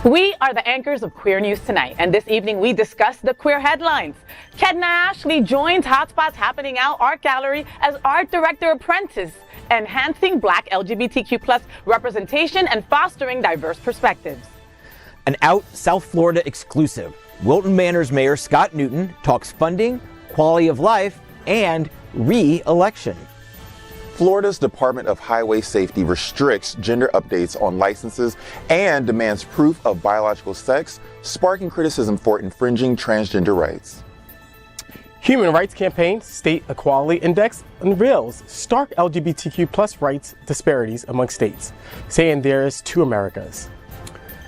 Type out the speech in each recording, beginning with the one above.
We are the anchors of Queer News Tonight, and this evening we discuss the queer headlines. Kedna Ashley joins HOTspots Happening Out Art Gallery as Art Director Apprentice, enhancing Black LGBTQ+ representation and fostering diverse perspectives. An Out South Florida exclusive. Wilton Manor's Mayor Scott Newton talks funding, quality of life, and re-election. Florida's Department of Highway Safety restricts gender updates on licenses and demands proof of biological sex, sparking criticism for infringing transgender rights. Human Rights Campaign State Equality Index unveils stark LGBTQ+ rights disparities among states, saying there is two Americas.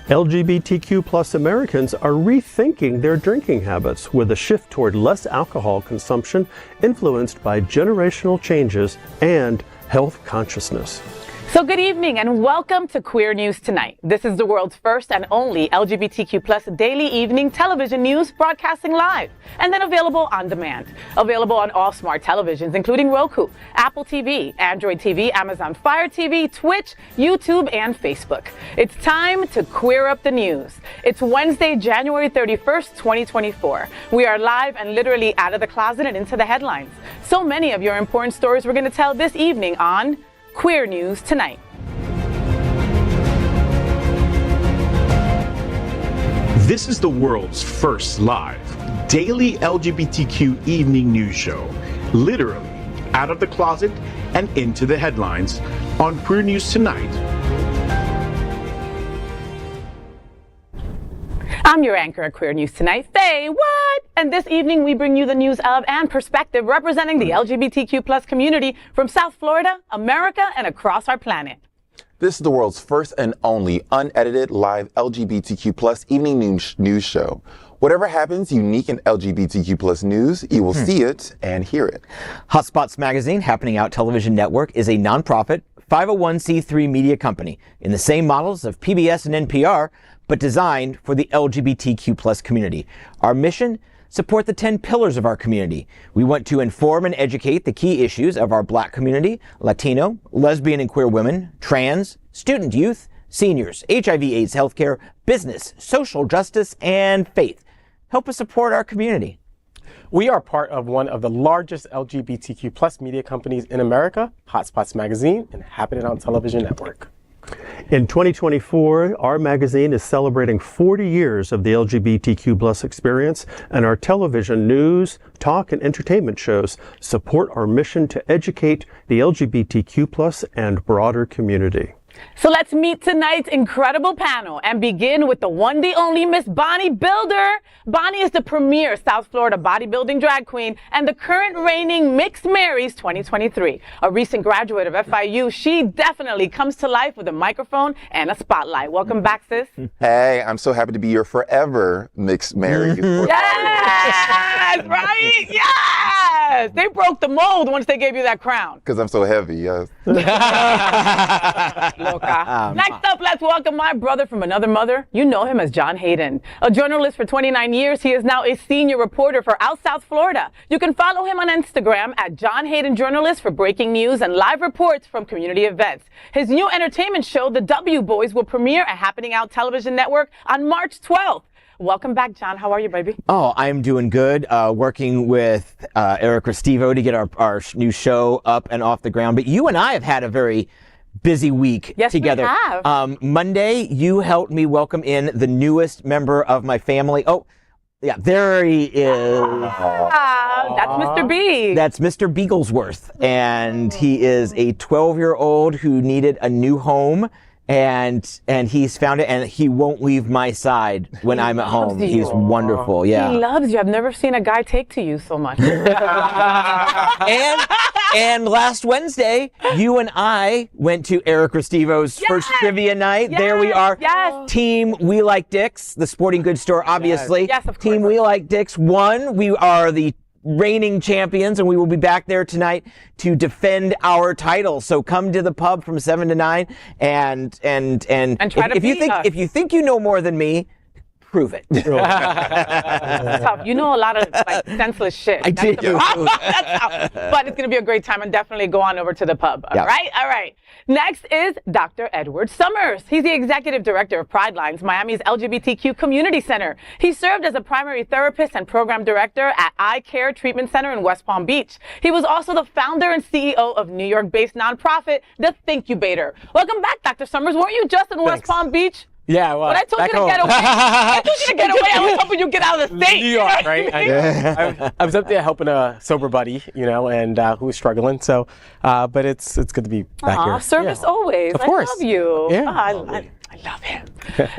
LGBTQ+ Americans are rethinking their drinking habits with a shift toward less alcohol consumption influenced by generational changes and health consciousness. So good evening and welcome to Queer News Tonight. This is the world's first and only LGBTQ+ daily evening television news broadcasting live and then available on demand. Available on all smart televisions, including Roku, Apple TV, Android TV, Amazon Fire TV, Twitch, YouTube, and Facebook. It's time to queer up the news. It's Wednesday, January 31st, 2024. We are live and literally out of the closet and into the headlines. So many of your important stories we're going to tell this evening on Queer News Tonight. This is the world's first live daily LGBTQ evening news show, literally out of the closet and into the headlines on Queer News Tonight. I'm your anchor at Queer News Tonight, FayWhat! And this evening we bring you the news of and perspective representing the LGBTQ+ community from South Florida, America, and across our planet. This is the world's first and only unedited live LGBTQ+ evening news show. Whatever happens unique in LGBTQ+ news, you will see it and hear it. HOTspots Magazine, Happening Out Television Network, is a nonprofit 501c3 media company in the same models of PBS and NPR, but designed for the LGBTQ+ community. Our mission? Support the 10 pillars of our community. We want to inform and educate the key issues of our Black community, Latino, lesbian and queer women, trans, student youth, seniors, HIV/AIDS healthcare, business, social justice, and faith. Help us support our community. We are part of one of the largest LGBTQ+ media companies in America, HOTspots Magazine and Happening Out Television Network. In 2024, our magazine is celebrating 40 years of the LGBTQ+ experience, and our television news, talk, and entertainment shows support our mission to educate the LGBTQ+ and broader community. So let's meet tonight's incredible panel and begin with the one, the only Miss Bonnie Builder. Bonnie is the premier South Florida bodybuilding drag queen and the current reigning Mixed Marys 2023. A recent graduate of FIU, she definitely comes to life with a microphone and a spotlight. Welcome back, sis. Hey, I'm so happy to be your forever Mixed Mary. Yes, right? Yes! They broke the mold once they gave you that crown. Because I'm so heavy, yes. Next up, let's welcome my brother from another mother. You know him as John Hayden. A journalist for 29 years, he is now a senior reporter for Out South Florida. You can follow him on Instagram at John Hayden Journalist for breaking news and live reports from community events. His new entertainment show, The W Boys, will premiere at Happening Out Television Network on March 12th. Welcome back, John. How are you, baby? Oh, I'm doing good. Working with Eric Restivo to get our new show up and off the ground. But you and I have had a very busy week together. We have. Monday, you helped me welcome in the newest member of my family. Oh, yeah, there he is. That's Mr. B. That's Mr. Beaglesworth. And he is a 12-year-old who needed a new home. And he's found it, and he won't leave my side when I'm at home. He's wonderful, yeah. He loves you. I've never seen a guy take to you so much. And last Wednesday, you and I went to Eric Restivo's first trivia night. There we are. Yes. Team We Like Dicks, the sporting goods store, obviously. Yes, of course. Team We Like Dicks won. We are the reigning champions, and we will be back there tonight to defend our title. So come to the pub from 7 to 9 and try to if beat us. you think you know more than me, prove it. Tough. You know a lot of like senseless shit. I do. That's tough. But it's going to be a great time, and definitely go on over to the pub. All right? All right. Next is Dr. Edward Summers. He's the executive director of Pride Lines, Miami's LGBTQ Community Center. He served as a primary therapist and program director at Eye Care Treatment Center in West Palm Beach. He was also the founder and CEO of New York-based nonprofit, The Thinkubator. Welcome back, Dr. Summers. Weren't you just in West Palm Beach? Yeah, well, When I told you to get away, I was hoping you'd get out of the state. New York, right? I was up there helping a sober buddy, and who was struggling. So, but it's good to be back here. Service always. Of course. I love you. Yeah. I love him.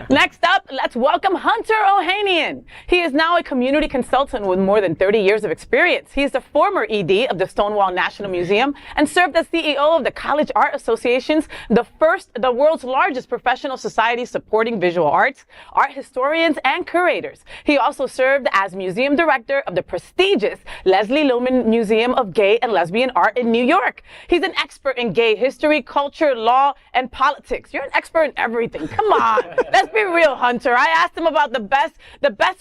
Next up, let's welcome Hunter Ohanian. He is now a community consultant with more than 30 years of experience. He is the former ED of the Stonewall National Museum and served as CEO of the College Art Association's, the world's largest professional society supporting visual arts, art historians, and curators. He also served as museum director of the prestigious Leslie Lohman Museum of Gay and Lesbian Art in New York. He's an expert in gay history, culture, law, and politics. You're an expert in everything. Come on, let's be real, Hunter. I asked him about the best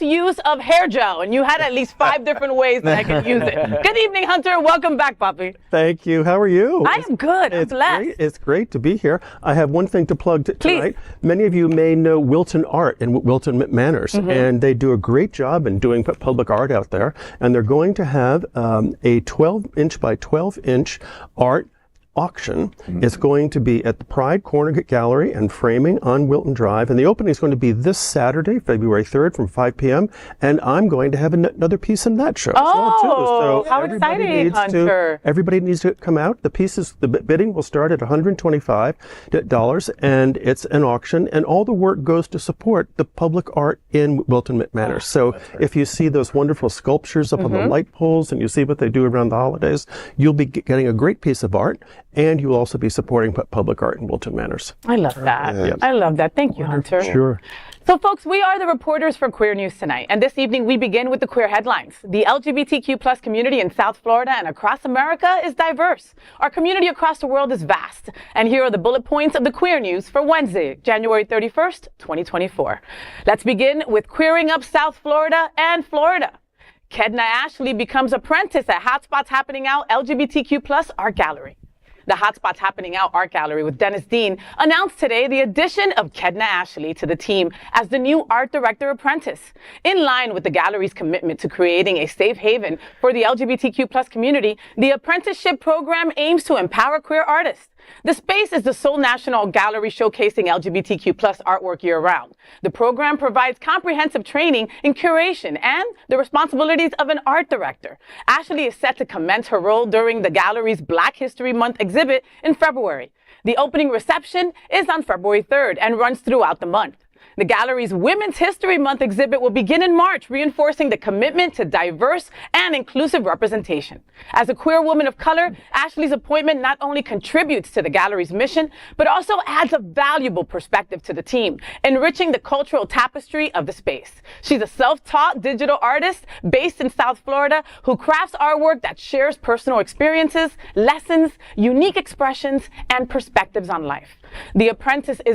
use of hair gel, and you had at least 5 different ways that I could use it. Good evening, Hunter. Welcome back, Papi. Thank you. How are you? I am good. I'm blessed. It's great to be here. I have one thing to plug tonight. Many of you may know Wilton Art in Wilton Manors, and they do a great job in doing public art out there. And they're going to have a 12-inch by 12-inch art auction. Is going to be at the Pride Corner Gallery and Framing on Wilton Drive, and the opening is going to be this Saturday, February 3rd from 5 p.m. and I'm going to have another piece in that show as well too. So how exciting, Hunter. Everybody needs to come out. The bidding will start at $125, and it's an auction, and all the work goes to support the public art in Wilton Manors. So if you see those wonderful sculptures up on the light poles and you see what they do around the holidays, you'll be getting a great piece of art, and you will also be supporting public art in Wilton Manors. I love that. Yeah. I love that. Thank you, Hunter. Sure. So, folks, we are the reporters for Queer News Tonight, and this evening we begin with the queer headlines. The LGBTQ plus community in South Florida and across America is diverse. Our community across the world is vast, and here are the bullet points of the queer news for Wednesday, January 31st, 2024. Let's begin with queering up South Florida and Florida. Kedna Ashley becomes Apprentice at HOTspots Happening Out LGBTQ plus Art Gallery. The HOTspots Happening Out Art Gallery with Dennis Dean announced today the addition of Kedna Ashley to the team as the new art director apprentice. In line with the gallery's commitment to creating a safe haven for the LGBTQ plus community, the apprenticeship program aims to empower queer artists. The space is the sole national gallery showcasing LGBTQ plus artwork year-round. The program provides comprehensive training in curation and the responsibilities of an art director. Ashley is set to commence her role during the gallery's Black History Month exhibit in February. The opening reception is on February 3rd and runs throughout the month. The gallery's Women's History Month exhibit will begin in March, reinforcing the commitment to diverse and inclusive representation. As a queer woman of color, Ashley's appointment not only contributes to the gallery's mission, but also adds a valuable perspective to the team, enriching the cultural tapestry of the space. She's a self-taught digital artist based in South Florida who crafts artwork that shares personal experiences, lessons, unique expressions, and perspectives on life. The apprenticeship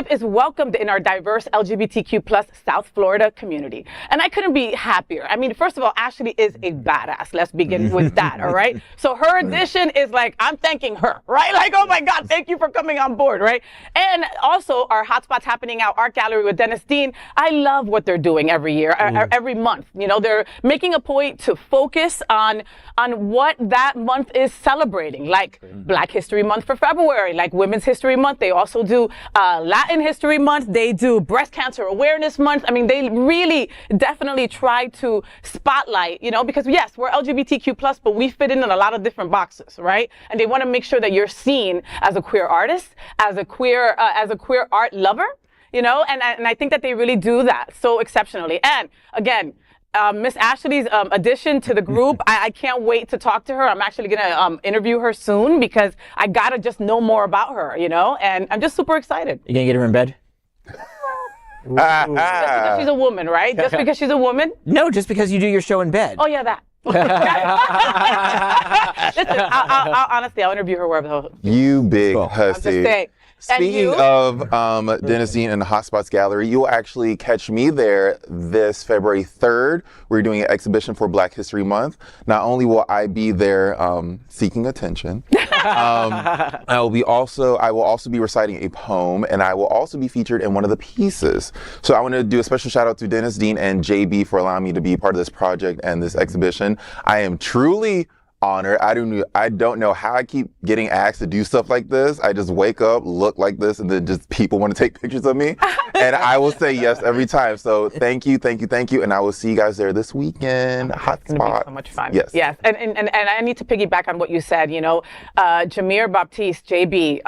is welcomed in our diverse LGBTQ plus South Florida community. And I couldn't be happier. I mean, first of all, Ashley is a badass. Let's begin with that, all right? So her addition is like, I'm thanking her, right? Like, oh my God, thank you for coming on board, right? And also our HOTspots Happening Out Art Gallery with Dennis Dean. I love what they're doing every year, every month. You know, they're making a point to focus on what that month is celebrating, like Black History Month for February, like Women's History Month. They also do Latin History Month. They do Breast Cancer Awareness Month. I mean, they really definitely try to spotlight, you know, because yes, we're LGBTQ plus, but we fit in a lot of different boxes, right? And they want to make sure that you're seen as a queer artist, as a queer art lover, you know, and I think that they really do that so exceptionally. And again, Miss Ashley's addition to the group, I can't wait to talk to her. I'm actually going to interview her soon because I got to just know more about her, you know, and I'm just super excited. You gonna get her in bed? Just because she's a woman, right? Just because she's a woman? No, just because you do your show in bed. Oh, yeah, that. Listen, honestly, I'll interview her wherever. You big I'm just hussy. saying. Speaking of Dennis Dean and the HOTspots Gallery, you'll actually catch me there this February 3rd. We're doing an exhibition for Black History Month. Not only will I be there seeking attention, I will also be reciting a poem, and I will also be featured in one of the pieces. So I want to do a special shout out to Dennis Dean and JB for allowing me to be part of this project and this exhibition. I am truly honored. I don't know how I keep getting asked to do stuff like this. I just wake up, look like this, and then just people want to take pictures of me. And I will say yes every time. So thank you. And I will see you guys there this weekend. HOTspots. It's going to be so much fun. Yes. Yes. And I need to piggyback on what you said. Jameer Baptiste, JB,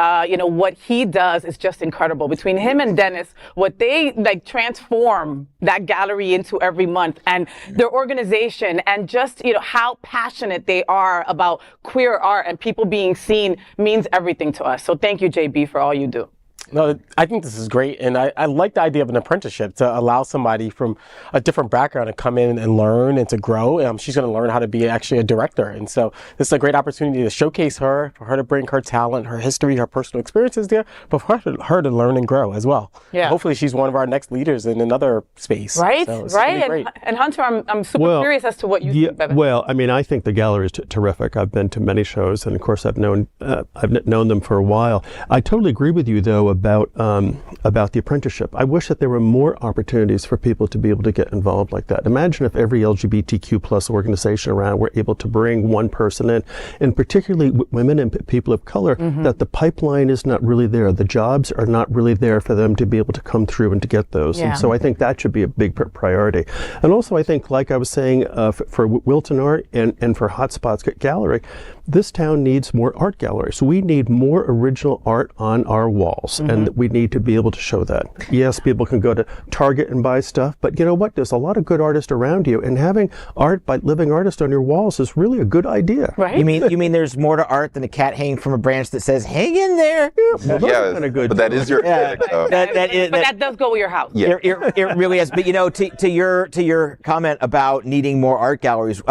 what he does is just incredible. Between him and Dennis, what they transform that gallery into every month, and their organization, and just, how passionate they are about queer art and people being seen means everything to us. So thank you, JB, for all you do. No, I think this is great, and I like the idea of an apprenticeship to allow somebody from a different background to come in and learn and to grow. She's going to learn how to be actually a director, and so this is a great opportunity to showcase her, for her to bring her talent, her history, her personal experiences there, but for her to learn and grow as well. Yeah. Hopefully, she's one of our next leaders in another space. Right, so right. And Hunter, I'm super curious as to what you think of it. Well, I think the gallery is terrific. I've been to many shows, and of course, I've known them for a while. I totally agree with you, though, about the apprenticeship. I wish that there were more opportunities for people to be able to get involved like that. Imagine if every LGBTQ plus organization around were able to bring one person in, and particularly women and people of color, that the pipeline is not really there. The jobs are not really there for them to be able to come through and to get those. Yeah. And so I think that should be a big priority. And also I think, like I was saying, for Wilton Art and for HOTspots Gallery, this town needs more art galleries. We need more original art on our walls, and we need to be able to show that. Yes, people can go to Target and buy stuff, but you know what? There's a lot of good artists around you, and having art by living artists on your walls is really a good idea. Right? You mean there's more to art than a cat hanging from a branch that says "Hang in there"? Yeah, well, kind of good. But that is your that does go with your house. Yeah. It really is. But to your comment about needing more art galleries.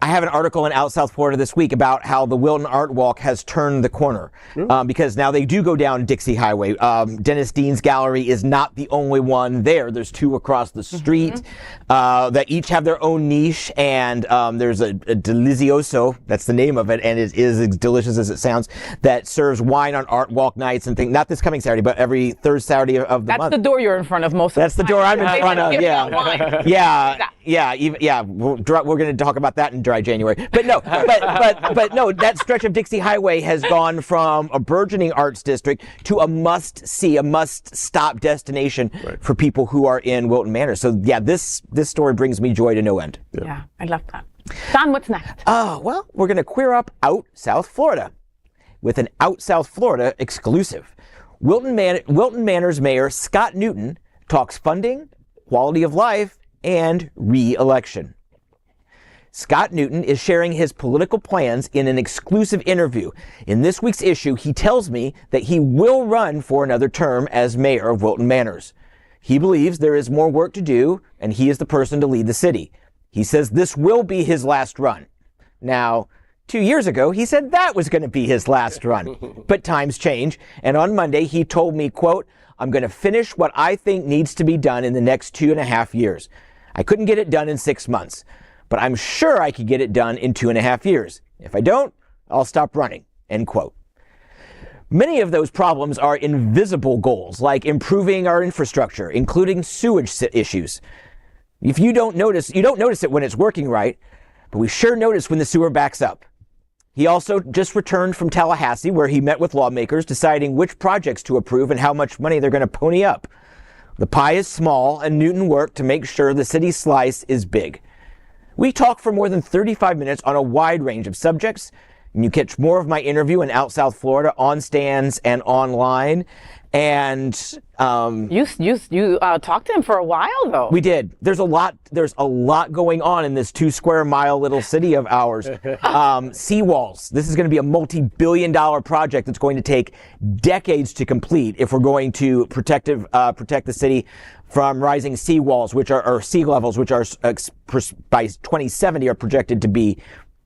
I have an article in Out South Florida this week about how the Wilton Art Walk has turned the corner, because now they do go down Dixie Highway. Dennis Dean's gallery is not the only one there. There's two across the street that each have their own niche, and there's a Delizioso, that's the name of it, and it is as delicious as it sounds, that serves wine on Art Walk nights and things. Not this coming Saturday, but every third Saturday of the month. That's the door you're in front of most of the time. That's the door I'm in front of, yeah. We're going to talk about that in dry January. But no, but no, that stretch of Dixie Highway has gone from a burgeoning arts district to a must-see, a must-stop destination for people who are in Wilton Manor. So yeah, this story brings me joy to no end. Yeah, I love that. Don, what's next? Well, we're going to queer up Out South Florida with an Out South Florida exclusive. Wilton Manor's Mayor Scott Newton talks funding, quality of life, and re-election. Scott Newton is sharing his political plans in an exclusive interview. In this week's issue, he tells me that he will run for another term as mayor of Wilton Manors. He believes there is more work to do, and he is the person to lead the city. He says this will be his last run. Now, 2 years ago, he said that was going to be his last run. But times change, and on Monday, he told me, quote, "I'm going to finish what I think needs to be done in the next 2.5 years. I couldn't get it done in 6 months. But I'm sure I could get it done in 2.5 years. If I don't, I'll stop running," end quote. Many of those problems are invisible goals, like improving our infrastructure, including sewage issues. If you don't notice it when it's working right, but we sure notice when the sewer backs up. He also just returned from Tallahassee, where he met with lawmakers deciding which projects to approve and how much money they're going to pony up. The pie is small, and Newton worked to make sure the city's slice is big. We talk for more than 35 minutes on a wide range of subjects, and you catch more of my interview in Out South Florida on stands and online. And you talked to him for a while, though. We did. There's a lot going on in this 2 square mile little city of ours. Seawalls. This is going to be a multi-billion-dollar project that's going to take decades to complete if we're going to protect the city from rising seawalls, or sea levels, which are by 2070 are projected to be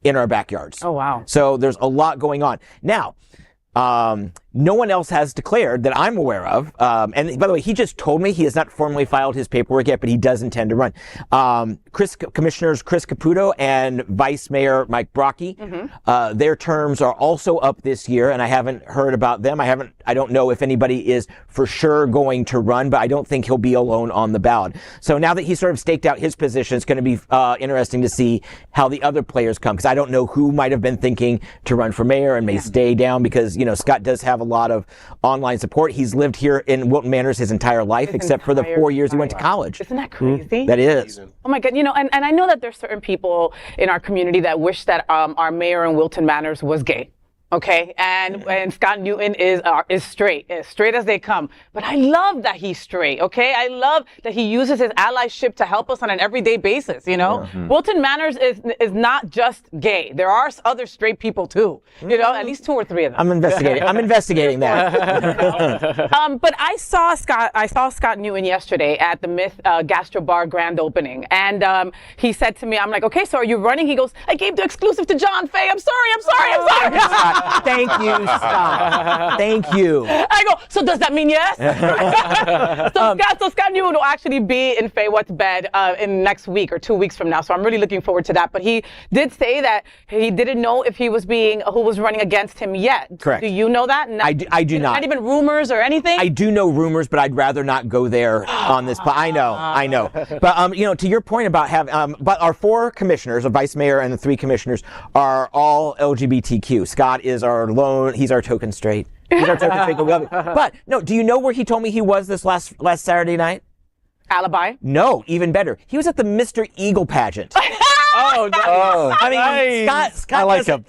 in our backyards. Oh, wow. So there's a lot going on. Now, No one else has declared that I'm aware of. And by the way, he just told me he has not formally filed his paperwork yet, but he does intend to run. Commissioners Chris Caputo and Vice Mayor Mike Brocky, their terms are also up this year, and I haven't heard about them. I don't know if anybody is for sure going to run, but I don't think he'll be alone on the ballot. So now that he's sort of staked out his position, it's going to be interesting to see how the other players come, because I don't know who might have been thinking to run for mayor and may stay down, because, Scott does have a lot of online support. He's lived here in Wilton Manors his entire life, except for the 4 years he went to college. Isn't that crazy? That is. Oh my God, and I know that there's certain people in our community that wish that our mayor in Wilton Manors was gay. Okay, and Scott Newton is straight, as straight as they come. But I love that he's straight. Okay, I love that he uses his allyship to help us on an everyday basis. Wilton Manors is not just gay. There are other straight people too. At least 2 or 3 of them. I'm investigating that. But I saw Scott Newton yesterday at the Myth Gastro Bar grand opening, and he said to me, "I'm like, okay, so are you running?" He goes, "I gave the exclusive to John Fay. I'm sorry." Thank you, Scott. Thank you. I go, so does that mean yes? So Scott Newton will actually be in FayWhat's bed in next week or 2 weeks from now. So I'm really looking forward to that. But he did say that he didn't know if who was running against him yet. Correct. Do you know that? I do not. Not even rumors or anything? I do know rumors, but I'd rather not go there on this. I know. But, to your point about but our 4 commissioners, a vice mayor and the 3 commissioners, are all LGBTQ. Scott is he's our token straight. He's our token straight. We love it. But no, do you know where he told me he was this last Saturday night? Alibi? No, even better. He was at the Mr. Eagle pageant. Oh, nice. I mean, Nice.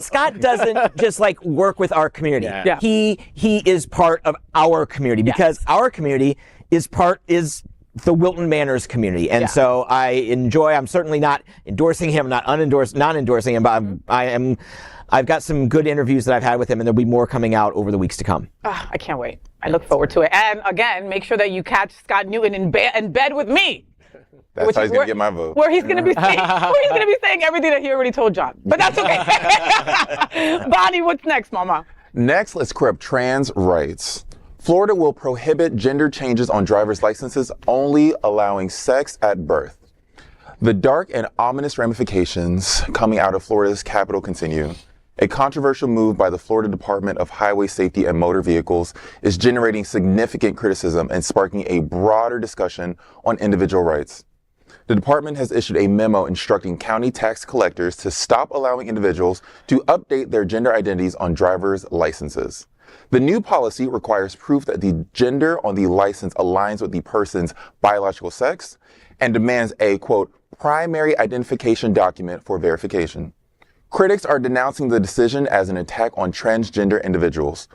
Scott doesn't just work with our community. Yeah. He is part of our community, because our community is the Wilton Manors community. And so I'm certainly not endorsing him, not endorsing him, but I've got some good interviews that I've had with him, and there'll be more coming out over the weeks to come. I can't wait. I look forward to it. And again, make sure that you catch Scott Newton in bed with me. That's how he's going to get my vote. Where he's going to be saying everything that he already told John. But that's okay. Bonnie, what's next, Mama? Next, let's clear up trans rights. Florida will prohibit gender changes on driver's licenses, only allowing sex at birth. The dark and ominous ramifications coming out of Florida's capital continue. A controversial move by the Florida Department of Highway Safety and Motor Vehicles is generating significant criticism and sparking a broader discussion on individual rights. The department has issued a memo instructing county tax collectors to stop allowing individuals to update their gender identities on driver's licenses. The new policy requires proof that the gender on the license aligns with the person's biological sex and demands a, quote, primary identification document for verification. Critics are denouncing the decision as an attack on transgender individuals.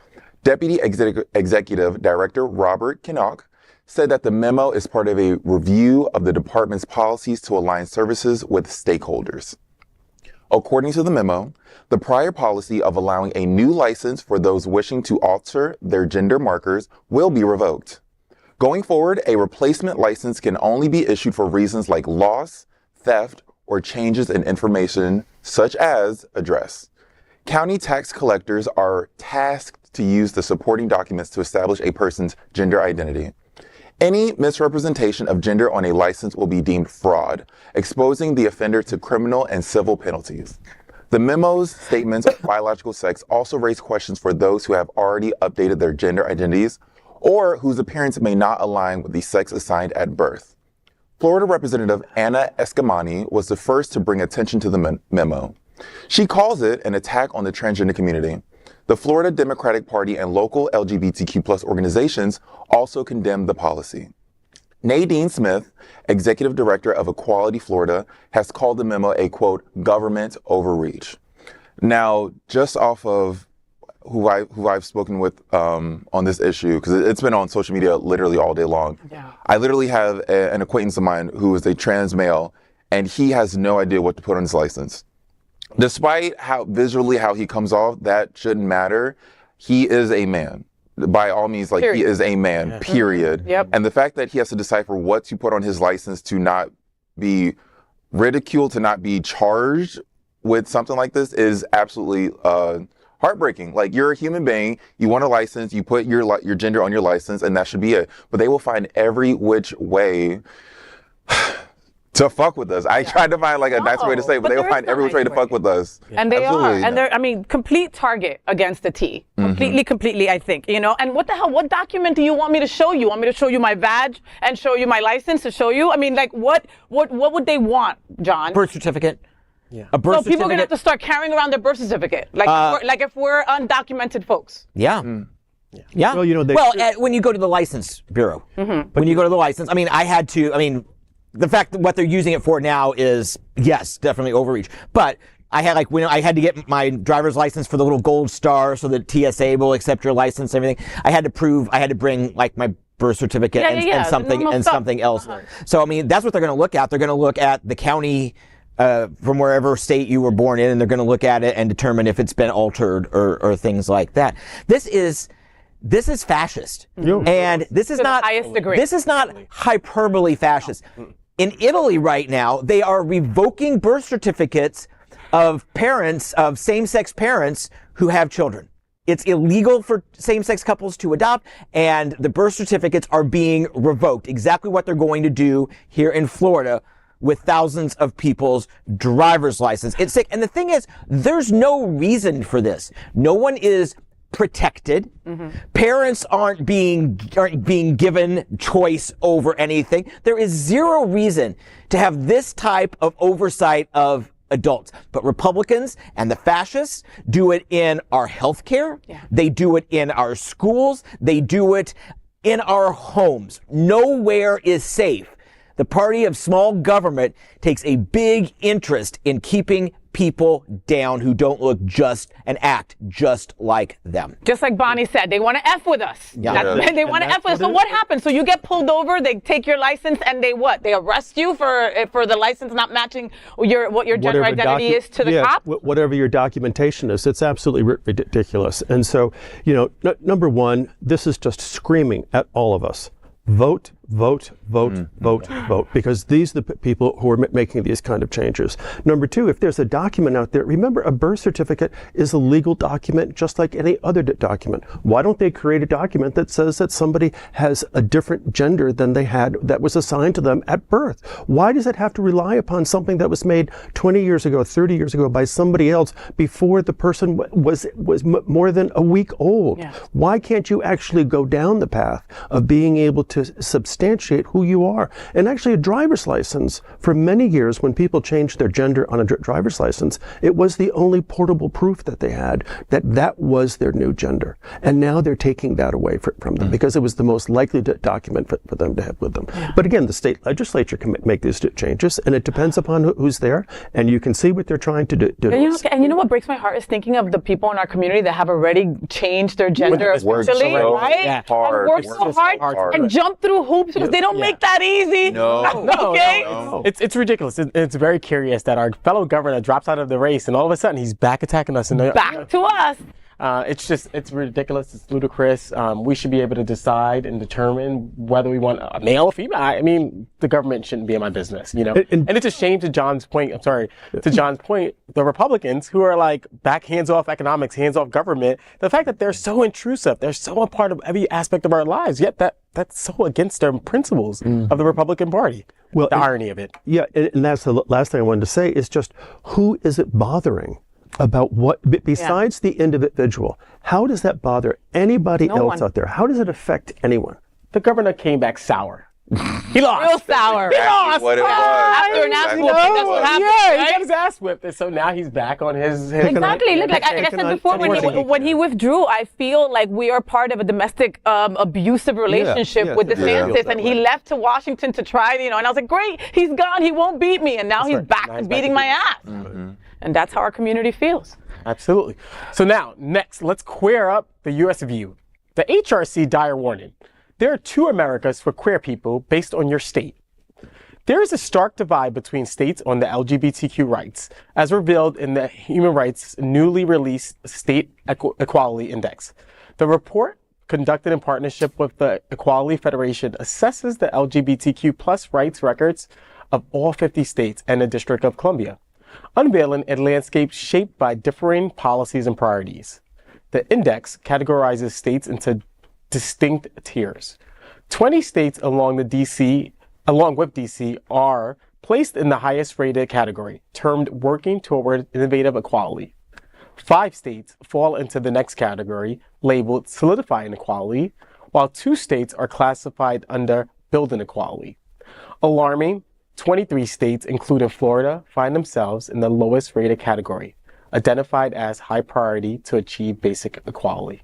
Deputy Executive Director Robert Kinnock said that the memo is part of a review of the department's policies to align services with stakeholders. According to the memo, the prior policy of allowing a new license for those wishing to alter their gender markers will be revoked. Going forward, a replacement license can only be issued for reasons like loss, theft, or changes in information such as address. County tax collectors are tasked to use the supporting documents to establish a person's gender identity. Any misrepresentation of gender on a license will be deemed fraud, exposing the offender to criminal and civil penalties. The memo's statements of biological sex also raise questions for those who have already updated their gender identities or whose appearance may not align with the sex assigned at birth. Florida Representative Anna Escamani was the first to bring attention to the memo. She calls it an attack on the transgender community. The Florida Democratic Party and local LGBTQ+ organizations also condemned the policy. Nadine Smith, Executive Director of Equality Florida, has called the memo a, quote, government overreach. Now, just off of who I've spoken with on this issue, because it's been on social media literally all day long. Yeah. I literally have an acquaintance of mine who is a trans male, and he has no idea what to put on his license. Despite how he comes off, that shouldn't matter. He is a man. By all means, period. He is a man, period. Yep. And the fact that he has to decipher what to put on his license to not be ridiculed, to not be charged with something like this is absolutely heartbreaking. Like, you're a human being, you want a license, you put your gender on your license, and that should be it. But they will find every which way to fuck with us. I tried to find like a nice way to say it, but they'll find every which way to fuck with us. And they Absolutely. are. And they're, I mean, complete target against the T. Completely, I think. You know, and what the hell, what document do you want me to show you? Want me to show you my badge and show you my license to show you? I mean, like, what would they want, John? Birth certificate. Yeah. A birth So people are going to have certificate. to start carrying around their birth certificate. Like, if we're undocumented folks. Yeah. Yeah. Well, you know, when you go to the license bureau, when you go to the license, I mean, the fact that what they're using it for now is, yes, definitely overreach. But I had when I had to get my driver's license for the little gold star so that TSA will accept your license and everything. I had to bring like my birth certificate and something else. So, I mean, that's what they're going to look at. They're going to look at the county from wherever state you were born in, and they're going to look at it and determine if it's been altered or things like that. This is fascist. And this is To the not highest degree. This is not hyperbole fascist. In Italy right now, they are revoking birth certificates of parents, of same-sex parents who have children. It's illegal for same-sex couples to adopt, and the birth certificates are being revoked. Exactly what they're going to do here in Florida with thousands of people's driver's license. It's sick. And the thing is, there's no reason for this. No one is protected. Parents aren't being given choice over anything. There is zero reason to have this type of oversight of adults. But Republicans and the fascists do it in our healthcare. They do it in our schools. They do it in our homes. Nowhere is safe. The party of small government takes a big interest in keeping people down who don't look just and act just like them. Just like Bonnie said, they want to F with us. They want to F with us. So what happens? So you get pulled over, they take your license, and they what? They arrest you for the license not matching what your gender identity is to the cop? Whatever your documentation is. It's absolutely ridiculous. And so, you know, number one, this is just screaming at all of us. Vote, vote, vote, vote, vote, because these are the people who are making these kind of changes. Number two, if there's a document out there, remember, a birth certificate is a legal document just like any other document. Why don't they create a document that says that somebody has a different gender than they had that was assigned to them at birth? Why does it have to rely upon something that was made 20 years ago, 30 years ago by somebody else before the person was more than a week old? Yeah. Why can't you actually go down the path of being able to substantiate who you are? And actually, a driver's license, for many years, when people changed their gender on a driver's license, it was the only portable proof that they had that was their new gender. And now they're taking that away from them because it was the most likely document for them to have with them. But again, the state legislature can make these changes, and it depends upon who's there, and you can see what they're trying to do. And you know what breaks my heart is thinking of the people in our community that have already changed their gender officially, right? Yeah. Hard. And worked so hard and jumped through hoops because they don't make that easy. No. Okay? No. It's ridiculous. It's very curious that our fellow governor drops out of the race and all of a sudden he's back attacking us. Back to us. It's ridiculous. It's ludicrous. We should be able to decide and determine whether we want a male or female. I mean, the government shouldn't be in my business, you know? And it's a shame to John's point, the Republicans who are like back hands off economics, hands off government, the fact that they're so intrusive, they're so a part of every aspect of our lives, yet that's so against their principles of the Republican Party. Well, the irony of it. Yeah, and that's the last thing I wanted to say is just, who is it bothering? About what, besides the individual, how does that bother anybody else out there? How does it affect anyone? The governor came back sour. He lost. Real sour. He lost. What it was. After an ass whooping, that's what happened. Yeah, right? he got his ass whipped, and so now he's back on his Exactly. Look, like I said before, when he withdrew, I feel like we are part of a domestic abusive relationship with DeSantis, and he left to Washington to try, and I was like, great, he's gone, he won't beat me, and now he's back to beating my ass. And that's how our community feels. Absolutely. So now, next, let's queer up the U.S. view. The HRC dire warning. There are two Americas for queer people based on your state. There is a stark divide between states on the LGBTQ rights, as revealed in the Human Rights newly released State Equality Index. The report, conducted in partnership with the Equality Federation, assesses the LGBTQ plus rights records of all 50 states and the District of Columbia, unveiling a landscape shaped by differing policies and priorities. The index categorizes states into distinct tiers. 20 states along with DC are placed in the highest rated category, termed working toward innovative equality. 5 states fall into the next category, labeled solidifying equality, while 2 states are classified under building equality. Alarming, 23 states, including Florida, find themselves in the lowest rated category, identified as high priority to achieve basic equality.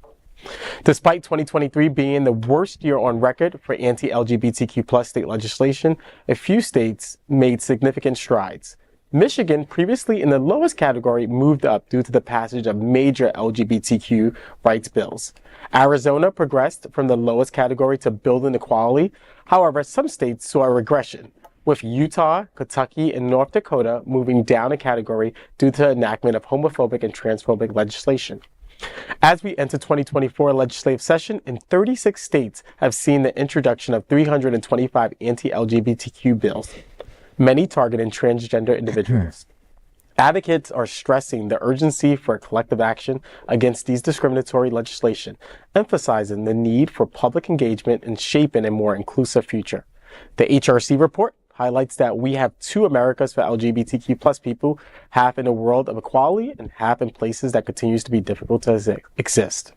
Despite 2023 being the worst year on record for anti-LGBTQ+ state legislation, a few states made significant strides. Michigan, previously in the lowest category, moved up due to the passage of major LGBTQ rights bills. Arizona progressed from the lowest category to building equality. However, some states saw a regression, with Utah, Kentucky, and North Dakota moving down a category due to enactment of homophobic and transphobic legislation. As we enter 2024 legislative session, in 36 states have seen the introduction of 325 anti-LGBTQ bills, many targeting transgender individuals. Advocates are stressing the urgency for collective action against these discriminatory legislation, emphasizing the need for public engagement in shaping a more inclusive future. The HRC report highlights that we have 2 Americas for LGBTQ+ people, half in a world of equality and half in places that continues to be difficult to exist.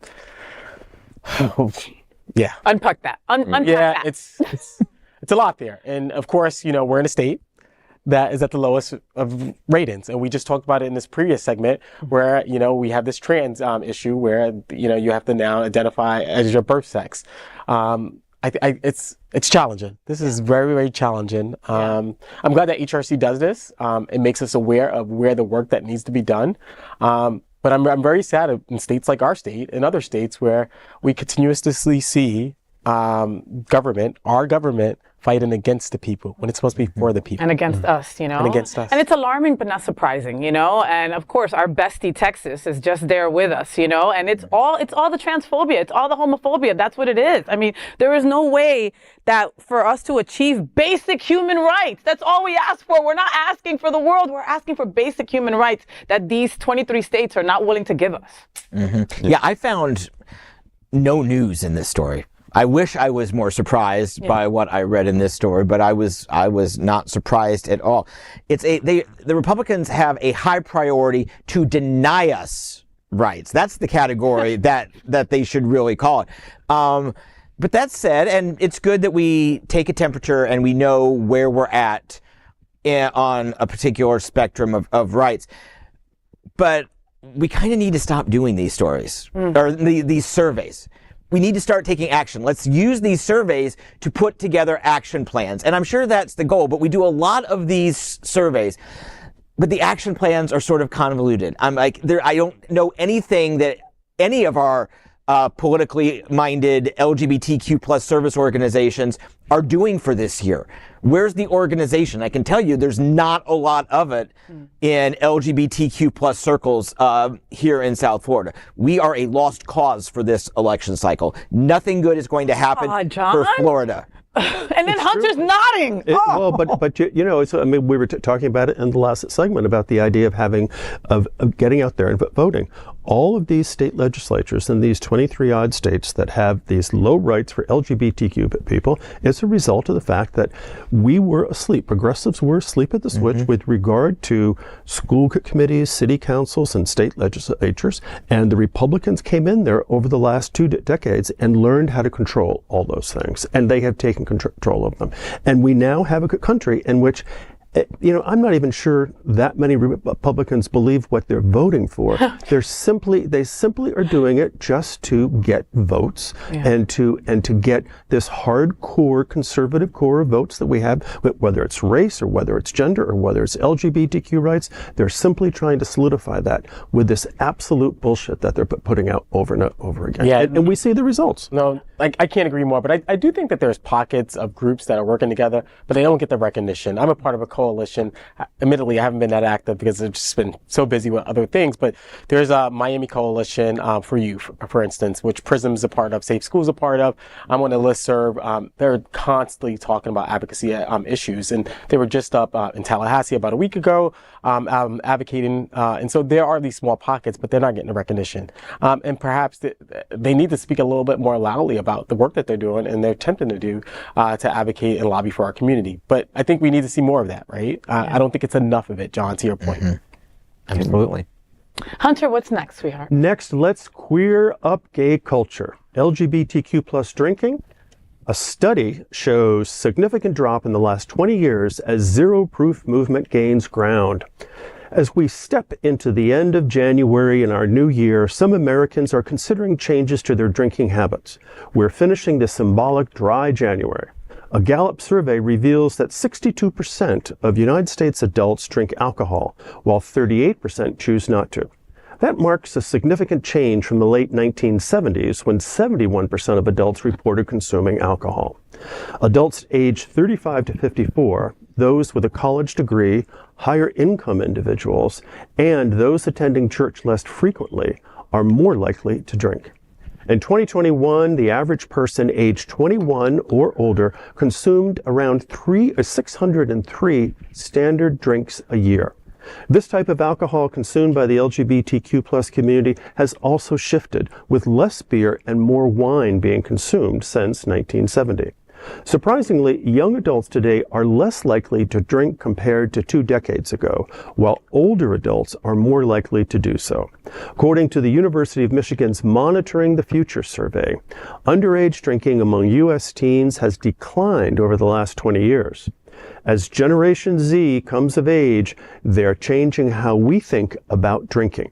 Yeah. Unpack that. Unpack yeah, that. it's a lot there. And of course, we're in a state that is at the lowest of ratings. And we just talked about it in this previous segment where, we have this trans issue where, you have to now identify as your birth sex. It's challenging. This is very, very challenging. I'm glad that HRC does this. It makes us aware of where the work that needs to be done. But I'm very sad in states like our state and other states where we continuously see our government fighting against the people when it's supposed to be for the people. And against us, And against us. And it's alarming, but not surprising, And of course, our bestie Texas is just there with us, And it's all the transphobia. It's all the homophobia. That's what it is. I mean, there is no way that for us to achieve basic human rights, that's all we ask for. We're not asking for the world. We're asking for basic human rights that these 23 states are not willing to give us. Mm-hmm. Yeah, I found no news in this story. I wish I was more surprised by what I read in this story, but I was not surprised at all. The Republicans have a high priority to deny us rights. That's the category that they should really call it. But that said, and it's good that we take a temperature and we know where we're at on a particular spectrum of rights. But we kind of need to stop doing these stories or these surveys. We need to start taking action. Let's use these surveys to put together action plans. And I'm sure that's the goal, but we do a lot of these surveys, but the action plans are sort of convoluted. I don't know anything that any of our politically minded LGBTQ plus service organizations are doing for this year. Where's the organization? I can tell you there's not a lot of it in LGBTQ plus circles here in South Florida. We are a lost cause for this election cycle. Nothing good is going to happen for Florida. And then Hunter's nodding. Well, but we were talking about it in the last segment about the idea of getting out there and voting. All of these state legislatures in these 23 odd states that have these low rights for LGBTQ people is a result of the fact that we were asleep. Progressives were asleep at the switch with regard to school committees, city councils, and state legislatures. And the Republicans came in there over the last 2 decades and learned how to control all those things. And they have taken control of them. And we now have a country in which I'm not even sure that many Republicans believe what they're voting for. They simply are doing it just to get votes and to get this hardcore conservative core of votes that we have, whether it's race or whether it's gender or whether it's LGBTQ rights. They're simply trying to solidify that with this absolute bullshit that they're putting out over and over again. Yeah. And we see the results. No, I can't agree more, but I do think that there's pockets of groups that are working together, but they don't get the recognition. I'm a part of a coalition. Admittedly, I haven't been that active because I've just been so busy with other things, but there's a Miami Coalition for Youth, for instance, which PRISM's a part of, Safe School's a part of. I'm on the listserv. They're constantly talking about advocacy issues, and they were just up in Tallahassee about a week ago advocating, and so there are these small pockets, but they're not getting the recognition. And perhaps they need to speak a little bit more loudly about the work that they're doing and they're attempting to do to advocate and lobby for our community. But I think we need to see more of that, right? I don't think it's enough of it, John, to your point. Absolutely. Hunter, what's next, sweetheart? Next, let's queer up gay culture. LGBTQ plus drinking. A study shows significant drop in the last 20 years as zero proof movement gains ground. As we step into the end of January in our new year, some Americans are considering changes to their drinking habits. We're finishing the symbolic dry January. A Gallup survey reveals that 62% of United States adults drink alcohol, while 38% choose not to. That marks a significant change from the late 1970s, when 71% of adults reported consuming alcohol. Adults aged 35 to 54, those with a college degree, higher income individuals, and those attending church less frequently are more likely to drink. In 2021, the average person aged 21 or older consumed around 603 standard drinks a year. This type of alcohol consumed by the LGBTQ plus community has also shifted, with less beer and more wine being consumed since 1970. Surprisingly, young adults today are less likely to drink compared to 2 decades ago, while older adults are more likely to do so. According to the University of Michigan's Monitoring the Future survey, underage drinking among U.S. teens has declined over the last 20 years. As Generation Z comes of age, they're changing how we think about drinking.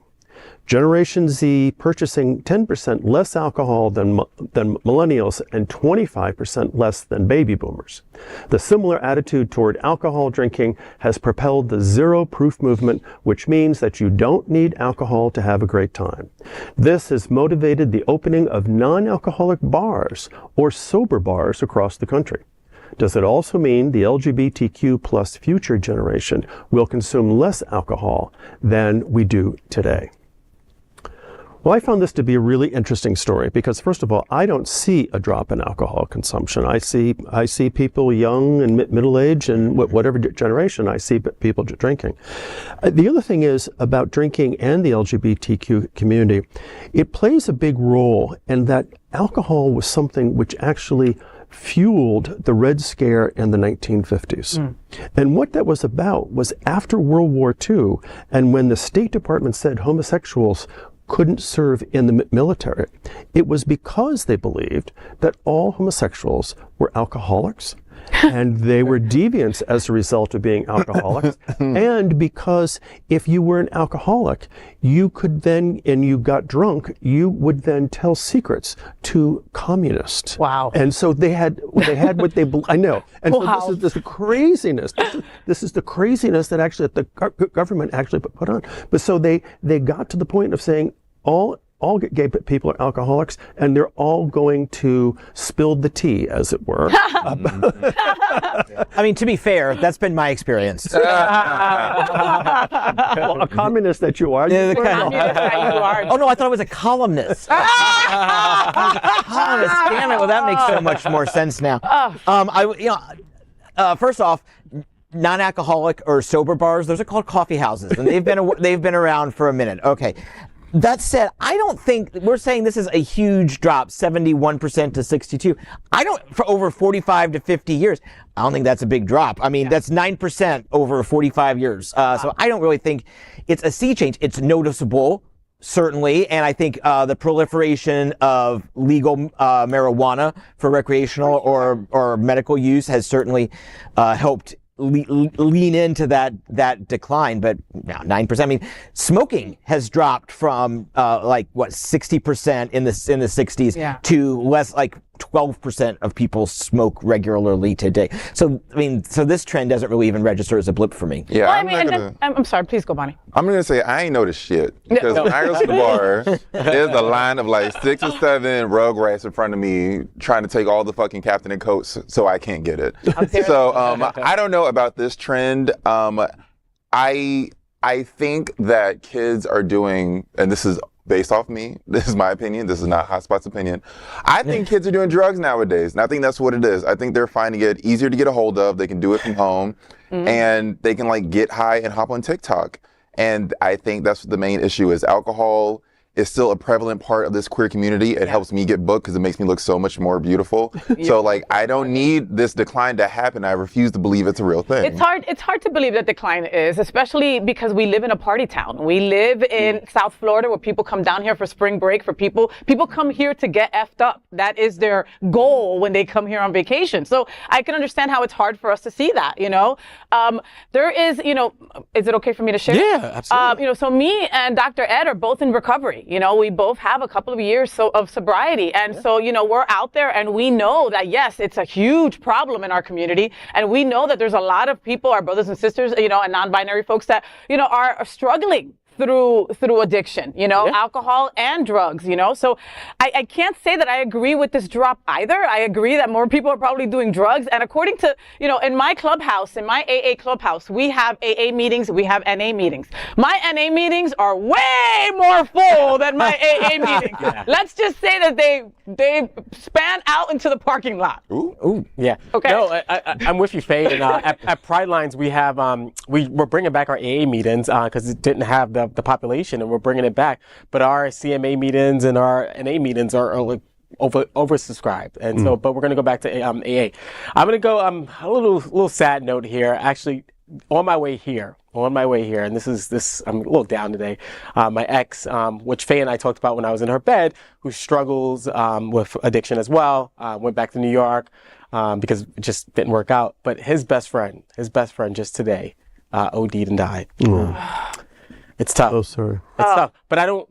Generation Z purchasing 10% less alcohol than millennials and 25% less than baby boomers. The similar attitude toward alcohol drinking has propelled the zero proof movement, which means that you don't need alcohol to have a great time. This has motivated the opening of non-alcoholic bars or sober bars across the country. Does it also mean the LGBTQ plus future generation will consume less alcohol than we do today? Well, I found this to be a really interesting story because, first of all, I don't see a drop in alcohol consumption. I see people young and middle-aged and whatever generation, I see people drinking. The other thing is about drinking and the LGBTQ community, it plays a big role in that alcohol was something which actually fueled the Red Scare in the 1950s. And what that was about was after World War II, and when the State Department said homosexuals couldn't serve in the military, it was because they believed that all homosexuals were alcoholics and they were deviants as a result of being alcoholics. And because if you were an alcoholic, you could then, and you got drunk, you would then tell secrets to communists. Wow. And so they had what they, I know. And Wow. so this is the craziness. This is the craziness that actually the government actually put on. But so they got to the point of saying all gay people are alcoholics, and they're all going to spill the tea, as it were. I mean, to be fair, that's been my experience. Well, a communist that you are. Yeah, Communist that you are. Oh no, I thought it was a columnist. Columnist, damn it! Well, that makes so much more sense now. First off, non-alcoholic or sober bars, those are called coffee houses, and they've been around for a minute. Okay. That said, I don't think we're saying this is a huge drop, 71% to 62. For over 45 to 50 years, I don't think that's a big drop. I mean, that's 9% over 45 years. So I don't really think it's a sea change. It's noticeable, certainly. And I think the proliferation of legal marijuana for recreational or medical use has certainly helped lean into that decline, but 9%. I mean, smoking has dropped from 60% in the 60s to less, like 12% of people smoke regularly today. So, I mean, so this trend doesn't really even register as a blip for me. Yeah, Well, I mean, I'm sorry, please go, Bonnie. I'm gonna say I ain't noticed shit because when I go to the bar, there's a line of like 6 or 7 Rugrats in front of me trying to take all the fucking Captain and coats so I can't get it. So I don't know about this trend. I think that kids are doing, and this is based off me, this is my opinion, this is not HOTspots' opinion. I think kids are doing drugs nowadays, and I think that's what it is. I think they're finding it easier to get a hold of. They can do it from home, and they can like get high and hop on TikTok. And I think that's what the main issue is. Alcohol is still a prevalent part of this queer community. It helps me get booked because it makes me look so much more beautiful. So like, I don't need this decline to happen. I refuse to believe it's a real thing. It's hard to believe that decline is, especially because we live in a party town. We live in South Florida where people come down here for spring break. People come here to get effed up. That is their goal when they come here on vacation. So I can understand how it's hard for us to see that, you know. There is, you know, is it okay for me to share? Yeah, absolutely. You know, so me and Dr. Ed are both in recovery. You know, we both have a couple of years of sobriety. And so, you know, we're out there and we know that, yes, it's a huge problem in our community. And we know that there's a lot of people, our brothers and sisters, you know, and non-binary folks that, you know, are struggling through addiction, you know, alcohol and drugs, you know. So I can't say that I agree with this drop either. I agree that more people are probably doing drugs. And according to, you know, in my clubhouse, in my AA clubhouse, we have AA meetings, we have NA meetings. My NA meetings are way more full than my AA meetings. Let's just say that they span out into the parking lot. Ooh. Yeah. Okay. No, I'm with you, Faye. And at Pride Lines, we have we're bringing back our AA meetings because it didn't have the population, and we're bringing it back. But our CMA meetings and our NA meetings are like oversubscribed, and so. But we're going to go back to AA. I'm going to go a little sad note here. Actually, on my way here, and this I'm a little down today. My ex, which Faye and I talked about when I was in her bed, who struggles with addiction as well, went back to New York because it just didn't work out. But his best friend just today OD'd and died. It's tough. Oh, sorry. It's tough, but I don't.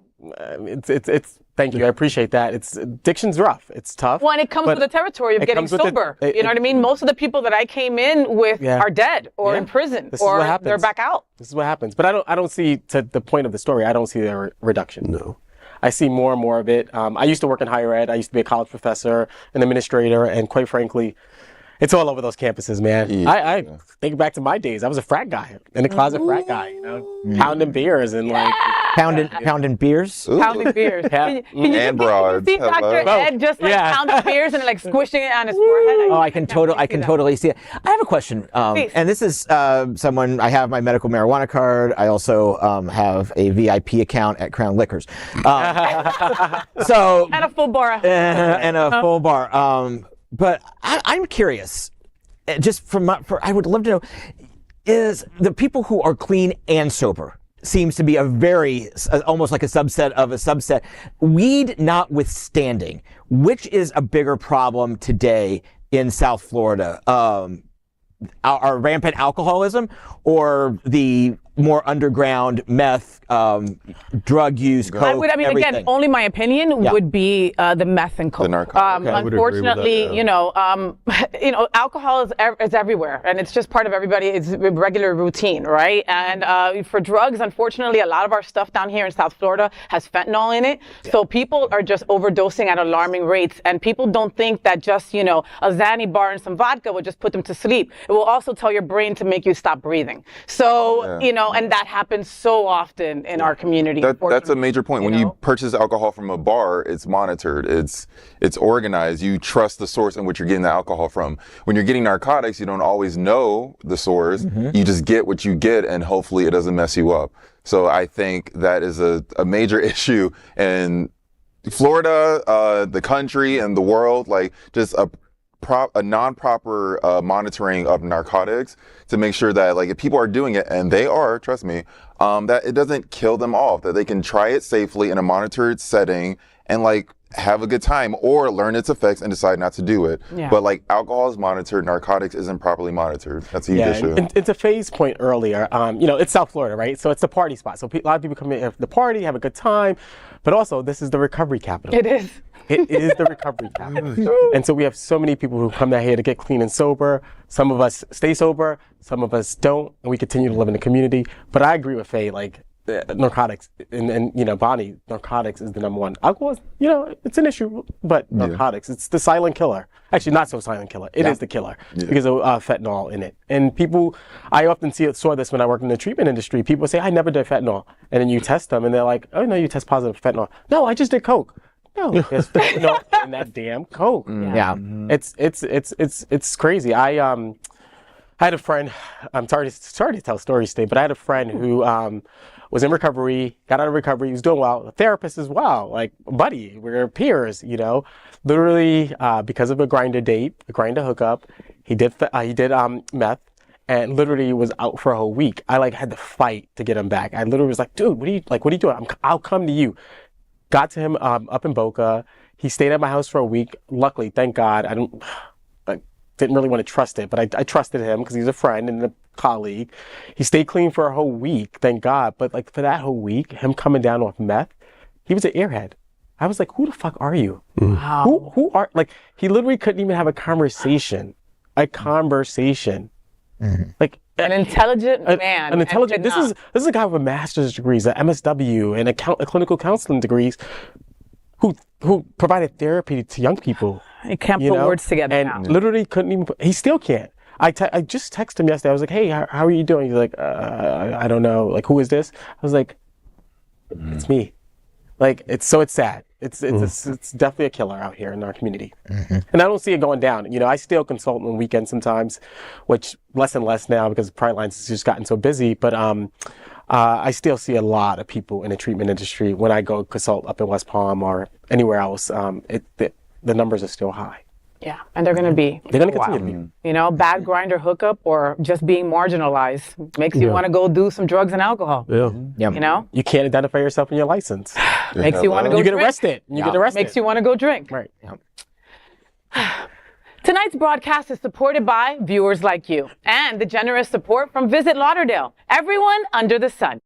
It's. Thank you. I appreciate that. Addiction's rough. It's tough. Well, and it comes with the territory of getting sober. You know what I mean? Most of the people that I came in with are dead or in prison or they're back out. This is what happens. But I don't see, to the point of the story, I don't see the reduction. No. I see more and more of it. I used to work in higher ed. I used to be a college professor, an administrator, and quite frankly, it's all over those campuses, man. I think back to my days. I was a frat guy, in the closet frat guy, you know, pounding beers and like pounding beers. Pounding beers. And broads. Can you see Dr. Ed just like pounding beers and like squishing it on his forehead? I can totally see it. I have a question, and this is someone. I have my medical marijuana card. I also have a VIP account at Crown Liquors. So and a full bar. Full bar. But I'm curious, just I would love to know, is the people who are clean and sober seems to be almost like a subset of a subset. Weed notwithstanding, which is a bigger problem today in South Florida? Our rampant alcoholism or the more underground meth, drug use, coke, everything. Again, only my opinion would be the meth and coke. The narcotics. Unfortunately, you know, alcohol is everywhere, and it's just part of everybody. It's a regular routine, right? And for drugs, unfortunately, a lot of our stuff down here in South Florida has fentanyl in it. So people are just overdosing at alarming rates, and people don't think that just, you know, a Xanny bar and some vodka will just put them to sleep. It will also tell your brain to make you stop breathing. So, you know, and that happens so often in our community. That's a major point. When you purchase alcohol from a bar, it's monitored, it's organized. You trust the source in which you're getting the alcohol from. When you're getting narcotics, you don't always know the source. You just get what you get, and hopefully it doesn't mess you up. So I think that is a major issue in Florida, the country, and the world. Like just a non-proper monitoring of narcotics to make sure that, like, if people are doing it, and they are, trust me, that it doesn't kill them off, that they can try it safely in a monitored setting and like have a good time or learn its effects and decide not to do it. But like alcohol is monitored, narcotics isn't properly monitored. That's a huge issue. And to Faye's point earlier, you know, it's South Florida, right? So it's the party spot. So a lot of people come in for the party, have a good time, but also this is the recovery capital. It is. It is the recovery cap. And so we have so many people who come down here to get clean and sober. Some of us stay sober, some of us don't, and we continue to live in the community. But I agree with Faye, like, narcotics and you know, Bonnie, narcotics is the number one. Alcohol is, you know, it's an issue, but narcotics, it's the silent killer. Actually, not so silent killer. It is the killer because of fentanyl in it. And people, I often saw this when I worked in the treatment industry. People say, I never did fentanyl. And then you test them and they're like, oh no, you test positive for fentanyl. No, I just did coke. No, there's fentanyl in that damn coke. It's crazy. I had a friend, I'm sorry to tell stories today, but I had a friend who was in recovery, got out of recovery, he was doing well, a therapist as well, like, buddy, we're peers, you know. Literally, because of a grinder hookup, he did meth, and literally was out for a whole week. I like had to fight to get him back. I literally was like, dude, what are you doing? I'll come to you. Got to him up in Boca. He stayed at my house for a week. Luckily, thank God, I didn't really want to trust it, but I trusted him because he's a friend and a colleague. He stayed clean for a whole week, thank God. But like for that whole week, him coming down off meth, he was an airhead. I was like, who the fuck are you? Wow. Who are, like, he literally couldn't even have a conversation. Like an intelligent man. An intelligent, this is a guy with a master's degrees, an MSW, and a clinical counseling degrees who provided therapy to young people. He can't put words together and now. Literally couldn't even, he still can't. I just texted him yesterday. I was like, hey, how are you doing? He's like, I don't know. Like, who is this? I was like, it's me. Like, it's sad. It's definitely a killer out here in our community. And I don't see it going down. You know, I still consult on weekends sometimes, which less and less now because Pride Lines has just gotten so busy. But I still see a lot of people in the treatment industry when I go consult up in West Palm or anywhere else. The numbers are still high. Yeah, and they're going to be. They're going to continue to be. You know, bad grinder hookup or just being marginalized makes you want to go do some drugs and alcohol. Yeah. You know? You can't identify yourself in your license. Makes you want to go You get drink. arrested. You get arrested. Makes you want to go drink. Right. Tonight's broadcast is supported by viewers like you and the generous support from Visit Lauderdale. Everyone under the sun.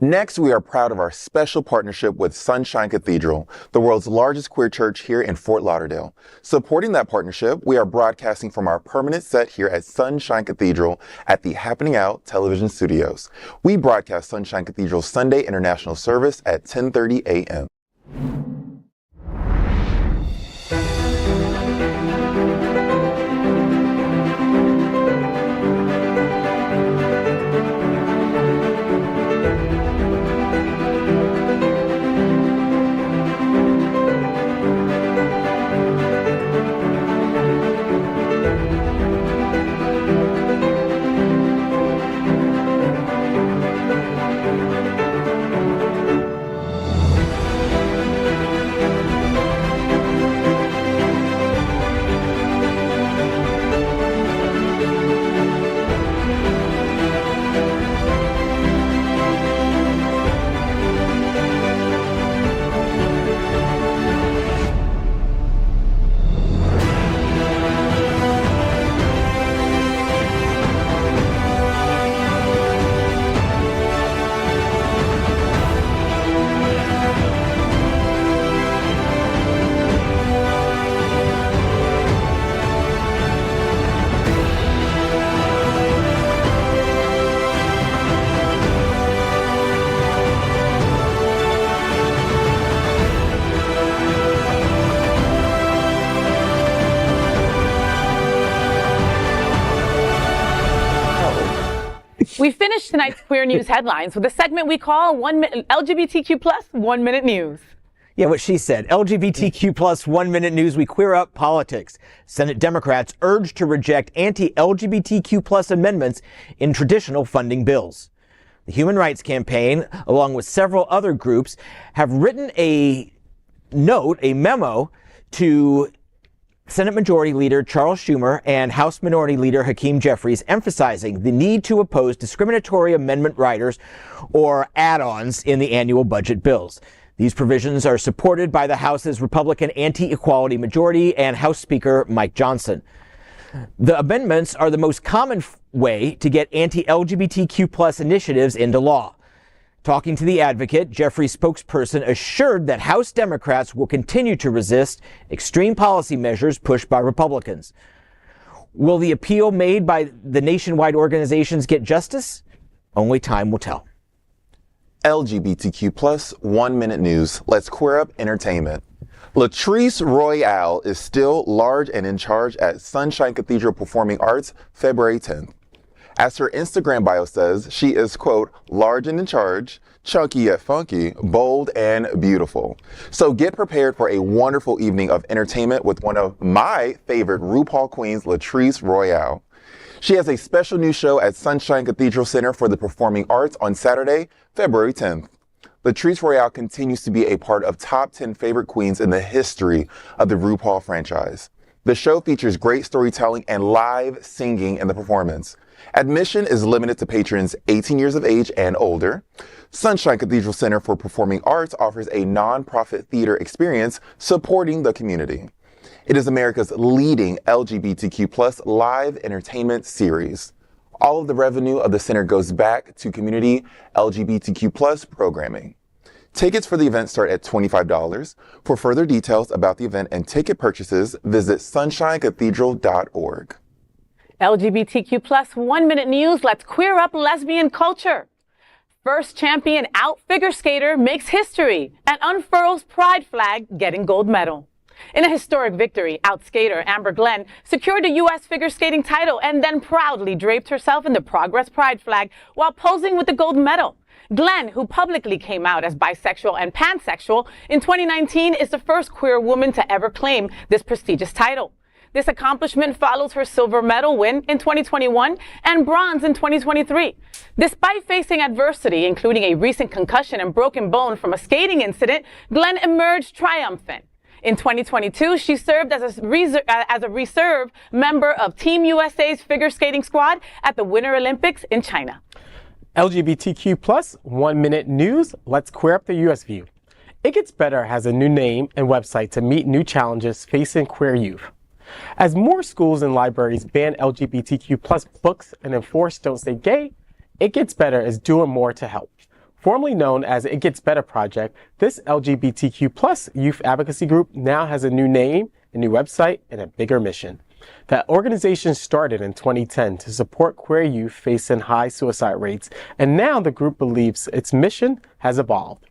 Next, we are proud of our special partnership with Sunshine Cathedral, the world's largest queer church here in Fort Lauderdale. Supporting that partnership, we are broadcasting from our permanent set here at Sunshine Cathedral at the Happening Out television studios. We broadcast Sunshine Cathedral's Sunday International Service at 10:30 a.m. We finished tonight's Queer News headlines with a segment we call LGBTQ plus 1 Minute News. Yeah, what she said. LGBTQ plus 1 minute news. We queer up politics. Senate Democrats urged to reject anti-LGBTQ plus amendments in traditional funding bills. The Human Rights Campaign, along with several other groups, have written a memo to Senate Majority Leader Charles Schumer and House Minority Leader Hakeem Jeffries, emphasizing the need to oppose discriminatory amendment riders or add-ons in the annual budget bills. These provisions are supported by the House's Republican anti-equality majority and House Speaker Mike Johnson. The amendments are the most common way to get anti-LGBTQ+ initiatives into law. Talking to The Advocate, Jeffries' spokesperson assured that House Democrats will continue to resist extreme policy measures pushed by Republicans. Will the appeal made by the nationwide organizations get justice? Only time will tell. LGBTQ+ 1 minute news. Let's queer up entertainment. Latrice Royale is still large and in charge at Sunshine Cathedral Performing Arts February 10th. As her Instagram bio says, she is, quote, large and in charge, chunky yet funky, bold and beautiful. So get prepared for a wonderful evening of entertainment with one of my favorite RuPaul queens, Latrice Royale. She has a special new show at Sunshine Cathedral Center for the Performing Arts on Saturday, February 10th. Latrice Royale continues to be a part of top 10 favorite queens in the history of the RuPaul franchise. The show features great storytelling and live singing in the performance. Admission is limited to patrons 18 years of age and older. Sunshine Cathedral Center for Performing Arts offers a nonprofit theater experience supporting the community. It is America's leading LGBTQ+ live entertainment series. All of the revenue of the center goes back to community LGBTQ+ programming. Tickets for the event start at $25. For further details about the event and ticket purchases, visit sunshinecathedral.org. LGBTQ+ 1 minute news. Let's queer up lesbian culture. First champion out figure skater makes history and unfurls pride flag getting gold medal. In a historic victory, out skater Amber Glenn secured the U.S. figure skating title and then proudly draped herself in the Progress pride flag while posing with the gold medal. Glenn, who publicly came out as bisexual and pansexual in 2019, is the first queer woman to ever claim this prestigious title. This accomplishment follows her silver medal win in 2021 and bronze in 2023. Despite facing adversity, including a recent concussion and broken bone from a skating incident, Glenn emerged triumphant. In 2022, she served as a reserve member of Team USA's figure skating squad at the Winter Olympics in China. LGBTQ+ 1 minute news. Let's queer up the U.S. view. It Gets Better has a new name and website to meet new challenges facing queer youth. As more schools and libraries ban LGBTQ+ books and enforce Don't Say Gay, It Gets Better is doing more to help. Formerly known as It Gets Better Project, this LGBTQ+ youth advocacy group now has a new name, a new website, and a bigger mission. The organization started in 2010 to support queer youth facing high suicide rates, and now the group believes its mission has evolved.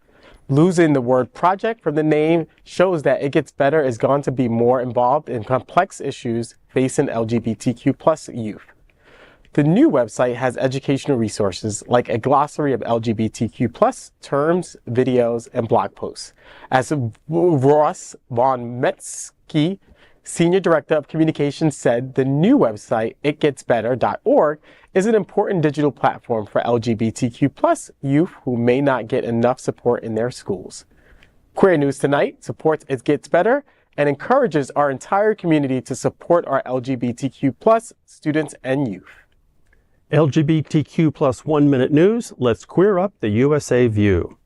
Losing the word project from the name shows that It Gets Better is going to be more involved in complex issues facing LGBTQ+ youth. The new website has educational resources like a glossary of LGBTQ+ terms, videos, and blog posts. As Ross von Metzke, Senior Director of Communications, said, the new website, itgetsbetter.org, is an important digital platform for LGBTQ+ youth who may not get enough support in their schools. Queer News Tonight supports It Gets Better and encourages our entire community to support our LGBTQ+ students and youth. LGBTQ+ 1 minute news. Let's queer up the USA view.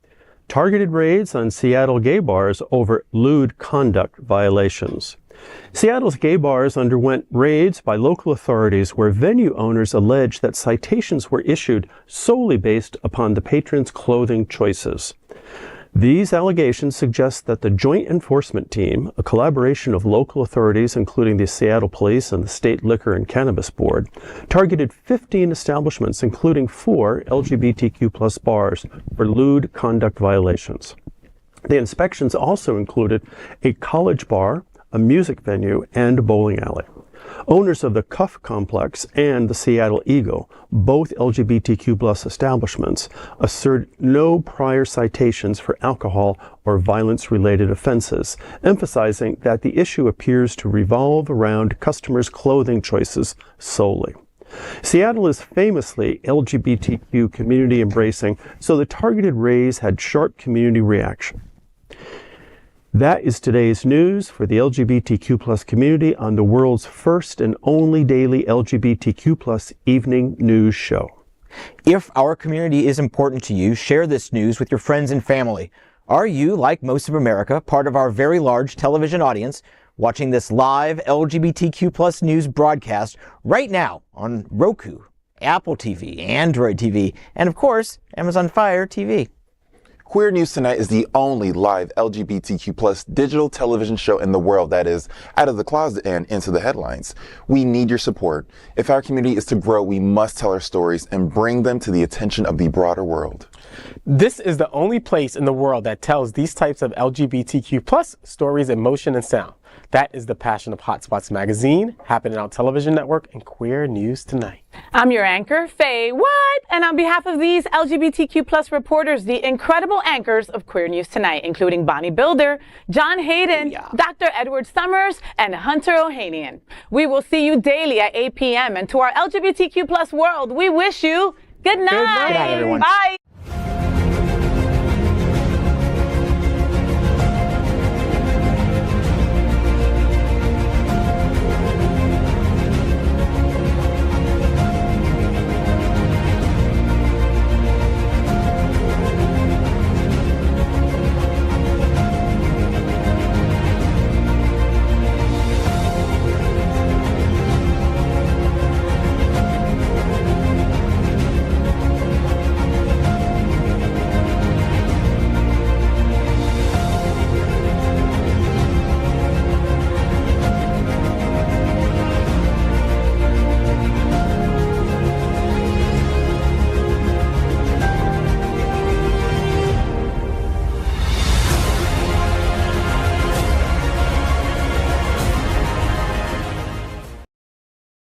Targeted raids on Seattle gay bars over lewd conduct violations. Seattle's gay bars underwent raids by local authorities where venue owners alleged that citations were issued solely based upon the patrons' clothing choices. These allegations suggest that the Joint Enforcement Team, a collaboration of local authorities including the Seattle Police and the State Liquor and Cannabis Board, targeted 15 establishments including 4 LGBTQ+ bars for lewd conduct violations. The inspections also included a college bar, a music venue, and a bowling alley. Owners of the Cuff Complex and the Seattle Eagle, both LGBTQ+ establishments, assert no prior citations for alcohol or violence-related offenses, emphasizing that the issue appears to revolve around customers' clothing choices solely. Seattle is famously LGBTQ community embracing, so the targeted raids had sharp community reaction. That is today's news for the LGBTQ plus community on the world's first and only daily LGBTQ plus evening news show. If our community is important to you, share this news with your friends and family. Are you, like most of America, part of our very large television audience, watching this live LGBTQ plus news broadcast right now on Roku, Apple TV, Android TV, and of course, Amazon Fire TV? Queer News Tonight is the only live LGBTQ plus digital television show in the world that is out of the closet and into the headlines. We need your support. If our community is to grow, we must tell our stories and bring them to the attention of the broader world. This is the only place in the world that tells these types of LGBTQ plus stories in motion and sound. That is the passion of HOTspots magazine, happening on Television Network and Queer News Tonight. I'm your anchor, FayWhat, and on behalf of these LGBTQ plus reporters, the incredible anchors of Queer News Tonight, including Bonnie Builder, John Hayden, Dr. Edward Summers, and Hunter Ohanian. We will see you daily at 8 p.m. And to our LGBTQ plus world, we wish you good night. Good night, everyone. Bye.